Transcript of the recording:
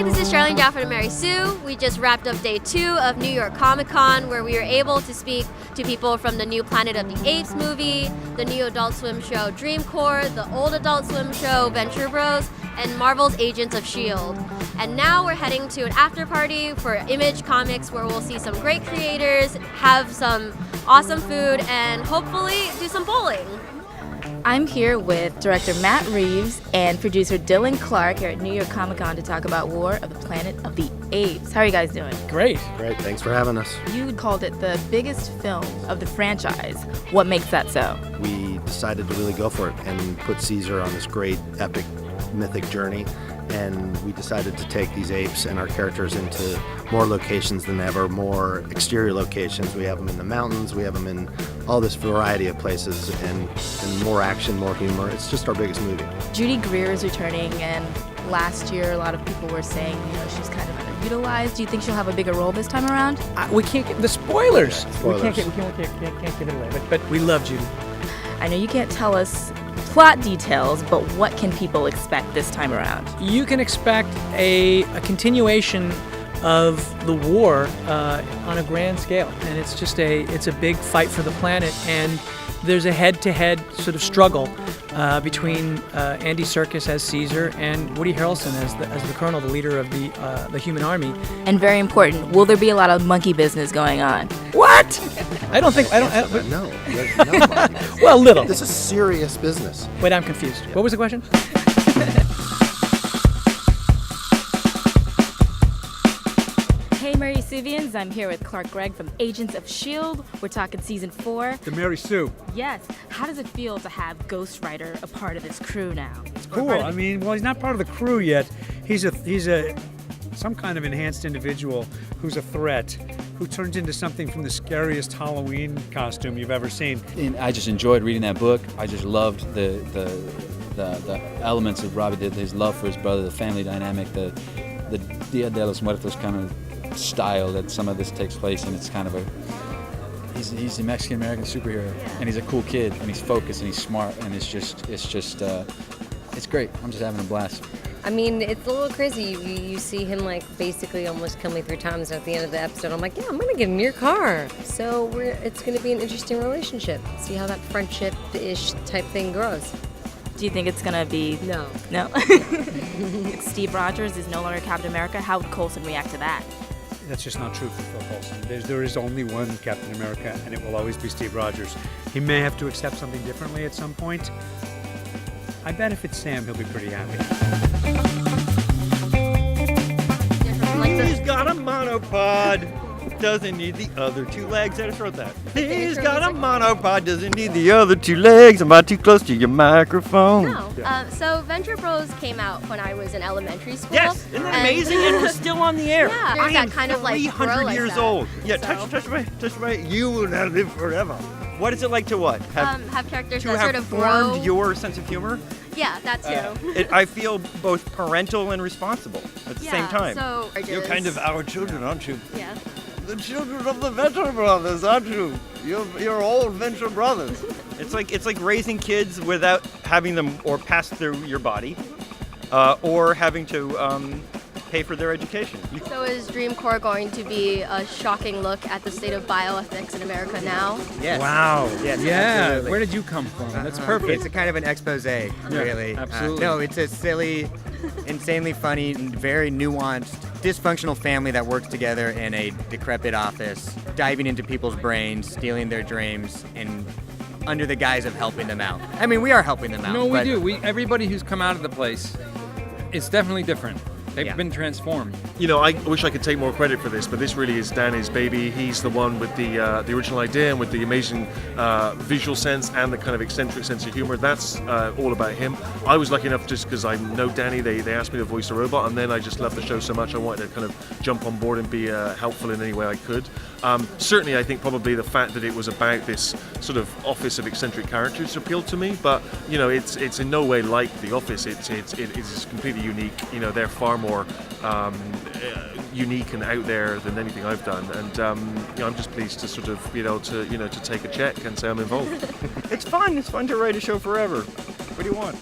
Hi, this is Charlene Jaffa and Mary Sue. We just wrapped up day 2 of New York Comic Con, where we were able to speak to people from the new Planet of the Apes movie, the new Adult Swim show Dream Corps, the old Adult Swim show Venture Bros, and Marvel's Agents of S.H.I.E.L.D. And now we're heading to an after party for Image Comics, where we'll see some great creators, have some awesome food, and hopefully do some bowling. I'm here with director Matt Reeves and producer Dylan Clark here at New York Comic Con to talk about War of the Planet of the Apes. How are you guys doing? Great. Great, thanks for having us. You called it the biggest film of the franchise. What makes that so? We decided to really go for it and put Caesar on this great, epic, mythic journey. And we decided to take these apes and our characters into more locations than ever, more exterior locations. We have them in the mountains, we have them in all this variety of places, and more action, more humor. It's just our biggest movie. Judy Greer is returning, and last year a lot of people were saying, she's kind of underutilized. Do you think she'll have a bigger role this time around? We can't get the spoilers. Spoilers. We can't give it away. But we love Judy. I know you can't tell us plot details, but what can people expect this time around? You can expect a continuation of the war on a grand scale, and it's just it's a big fight for the planet, and there's a head-to-head sort of struggle between Andy Serkis as Caesar and Woody Harrelson as the colonel, the leader of the human army. And very important, will there be a lot of monkey business going on? What? I don't. No, there's no money. Well, little. This is serious business. Wait, I'm confused. What was the question? Hey Mary Suvians, I'm here with Clark Gregg from Agents of S.H.I.E.L.D. We're talking season 4. To Mary Sue. Yes. How does it feel to have Ghost Rider a part of this crew now? It's cool. I mean, well, he's not part of the crew yet. He's some kind of enhanced individual who's a threat, who turns into something from the scariest Halloween costume you've ever seen. And I just enjoyed reading that book. I just loved the elements of Robbie did, his love for his brother, the family dynamic, the Dia de los Muertos kind of style that some of this takes place in. It's kind of he's a Mexican-American superhero, and he's a cool kid, and he's focused, and he's smart, and it's great. I'm just having a blast. I mean, it's a little crazy. You see him like basically almost kill me 3 times at the end of the episode. I'm like, yeah, I'm gonna get in your car. So it's gonna be an interesting relationship. See how that friendship-ish type thing grows. Do you think it's gonna be... No. No? Steve Rogers is no longer Captain America. How would Coulson react to that? That's just not true for Phil Coulson. There is only one Captain America, and it will always be Steve Rogers. He may have to accept something differently at some point. I bet if it's Sam, he'll be pretty happy. He's got a monopod. Doesn't need the other 2 legs. I just wrote that. He's got a monopod. Doesn't need the other 2 legs. I'm about too close to your microphone. No. So Venture Bros came out when I was in elementary school. Yes, isn't that amazing? And we're still on the air. Yeah, I am that kind of like 300 grow like years that. old. Yeah, So- touch my. You will not live forever. What is it like to what? Have characters to that have sort of formed grow. your sense of humor? Yeah, that too. I feel both parental and responsible at the same time. So You're kind of our children, aren't you? Yeah. The children of the Venture Brothers, aren't you? You're all Venture Brothers. It's like raising kids without having them or pass through your body, or having to pay for their education. So is Dream Corps going to be a shocking look at the state of bioethics in America now? Yes. Wow. Yes, Yeah. absolutely. Where did you come from? That's perfect. It's a kind of an expose, really. absolutely. No, it's a silly, insanely funny, and very nuanced, dysfunctional family that works together in a decrepit office, diving into people's brains, stealing their dreams, and under the guise of helping them out. I mean, we are helping them out. No, we but do. Everybody who's come out of the place, it's definitely different. They've Yeah. been transformed. You know, I wish I could take more credit for this, but this really is Danny's baby. He's the one with the original idea and with the amazing visual sense and the kind of eccentric sense of humor. That's all about him. I was lucky enough, just because I know Danny, they asked me to voice a robot, and then I just loved the show so much I wanted to kind of jump on board and be helpful in any way I could. Certainly, I think probably the fact that it was about this sort of office of eccentric characters appealed to me, but you know, it's in no way like The Office. It is completely unique. You know, they're far more unique and out there than anything I've done, and you know, I'm just pleased to sort of to take a check and say I'm involved. It's fun. It's fun to write a show forever. What do you want?